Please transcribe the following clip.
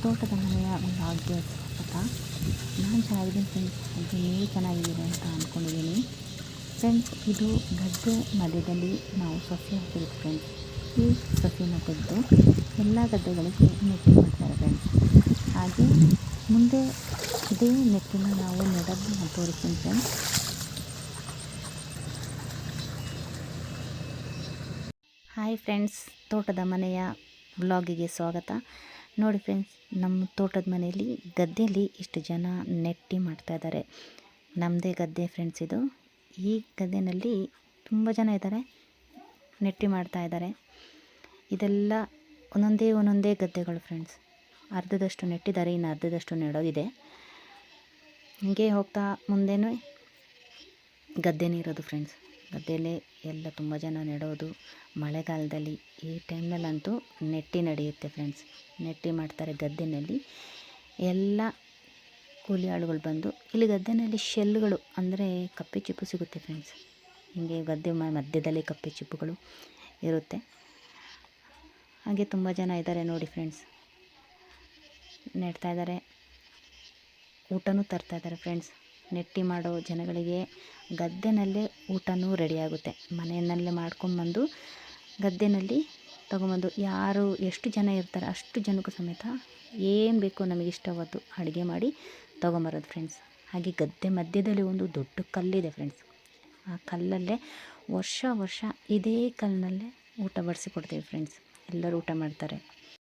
ತೋಟದ ಮನೆಯ ವ್ಲಾಗ್ಗೆ ಸ್ವಾಗತ. ನಾನು ಚೆನ್ನಾಗಿದ್ದೀನಿ ಫ್ರೆಂಡ್ಸ್, ಹಾಗೆ ನೀವು ಚೆನ್ನಾಗಿದ್ದೀರಿ ಅಂತ ಅಂದ್ಕೊಂಡಿದ್ದೀನಿ ಫ್ರೆಂಡ್ಸ್. ಇದು ಗದ್ದೆ ಮಧ್ಯದಲ್ಲಿ ನಾವು ಸಸಿ ಹಾಕಿರೋದು ಫ್ರೆಂಡ್ಸ್. ಈ ಸಸಿನ ತೆಗೆದು ಎಲ್ಲ ಗದ್ದೆಗಳಿಗೆ ನೆಟ್ಟಿ ಮಾಡ್ತಾರೆ ಫ್ರೆಂಡ್ಸ್. ಹಾಗೆ ಮುಂದೆ ಇದೇ ನೆಟ್ಟಿನ ನಾವು ನೆಡೋದನ್ನ ತೋರಿಸ್ತೀನಿ ಫ್ರೆಂಡ್ಸ್. ಹಾಯ್ ಫ್ರೆಂಡ್ಸ್, ತೋಟದ ಮನೆಯ ವ್ಲಾಗಿಗೆ ಸ್ವಾಗತ. ನೋಡಿ ಫ್ರೆಂಡ್ಸ್, ನಮ್ಮ ತೋಟದ ಮನೆಯಲ್ಲಿ ಗದ್ದೆಯಲ್ಲಿ ಇಷ್ಟು ಜನ ನೆಟ್ಟಿ ಮಾಡ್ತಾ ಇದ್ದಾರೆ. ನಮ್ಮದೇ ಗದ್ದೆ ಫ್ರೆಂಡ್ಸ್ ಇದು. ಈ ಗದ್ದೆಯಲ್ಲಿ ತುಂಬ ಜನ ಇದ್ದಾರೆ, ನೆಟ್ಟಿ ಮಾಡ್ತಾ ಇದ್ದಾರೆ. ಇದೆಲ್ಲ ಒಂದೊಂದೇ ಗದ್ದೆಗಳು ಫ್ರೆಂಡ್ಸ್. ಅರ್ಧದಷ್ಟು ನೆಟ್ಟಿದ್ದಾರೆ, ಇನ್ನು ಅರ್ಧದಷ್ಟು ನೆಡೋದಿದೆ. ಹೀಗೆ ಹೋಗ್ತಾ ಮುಂದೆನೂ ಗದ್ದೆನೇ ಇರೋದು ಫ್ರೆಂಡ್ಸ್. ಗದ್ದೆಯಲ್ಲೇ ಎಲ್ಲ ತುಂಬ ಜನ ನೆಡೋದು. ಮಳೆಗಾಲದಲ್ಲಿ ಈ ಟೈಮ್ನಲ್ಲಂತೂ ನೆಟ್ಟಿ ನಡೆಯುತ್ತೆ ಫ್ರೆಂಡ್ಸ್. ನೆಟ್ಟಿ ಮಾಡ್ತಾರೆ ಗದ್ದೆಯಲ್ಲಿ. ಎಲ್ಲ ಕೂಲಿ ಆಳುಗಳು ಬಂದು ಇಲ್ಲಿ ಗದ್ದೆಯಲ್ಲಿ ಶೆಲ್ಗಳು ಅಂದರೆ ಕಪ್ಪೆ ಚಿಪ್ಪು ಸಿಗುತ್ತೆ ಫ್ರೆಂಡ್ಸ್. ಹೀಗೆ ಗದ್ದೆ ಮಧ್ಯದಲ್ಲಿ ಕಪ್ಪೆ ಚಿಪ್ಪುಗಳು ಇರುತ್ತೆ. ಹಾಗೆ ತುಂಬ ಜನ ಇದ್ದಾರೆ ನೋಡಿ ಫ್ರೆಂಡ್ಸ್, ನೆಡ್ತಾ ಇದ್ದಾರೆ. ಊಟನೂ ತರ್ತಾ ಇದ್ದಾರೆ ಫ್ರೆಂಡ್ಸ್. ನೆಟ್ಟಿ ಮಾಡೋ ಜನಗಳಿಗೆ ಗದ್ದೆನಲ್ಲೇ ಊಟನೂ ರೆಡಿಯಾಗುತ್ತೆ. ಮನೆಯಲ್ಲೇ ಮಾಡ್ಕೊಂಬಂದು ಗದ್ದೆಯಲ್ಲಿ ತೊಗೊಂಬಂದು ಯಾರು ಎಷ್ಟು ಜನ ಇರ್ತಾರೆ ಅಷ್ಟು ಜನಕ್ಕೂ ಸಮೇತ ಏನು ಬೇಕೋ ನಮಗೆ ಇಷ್ಟವಾದ್ದು ಅಡುಗೆ ಮಾಡಿ ತೊಗೊಂಬರೋದು ಫ್ರೆಂಡ್ಸ್. ಹಾಗೆ ಗದ್ದೆ ಮಧ್ಯದಲ್ಲಿ ಒಂದು ದೊಡ್ಡ ಕಲ್ಲಿದೆ ಫ್ರೆಂಡ್ಸ್. ಆ ಕಲ್ಲಲ್ಲೇ ವರ್ಷ ಇದೇ ಕಲ್ಲಿನಲ್ಲೇ ಊಟ ಬಡಿಸಿ ಕೊಡ್ತೀವಿ ಫ್ರೆಂಡ್ಸ್. ಎಲ್ಲರೂ ಊಟ ಮಾಡ್ತಾರೆ.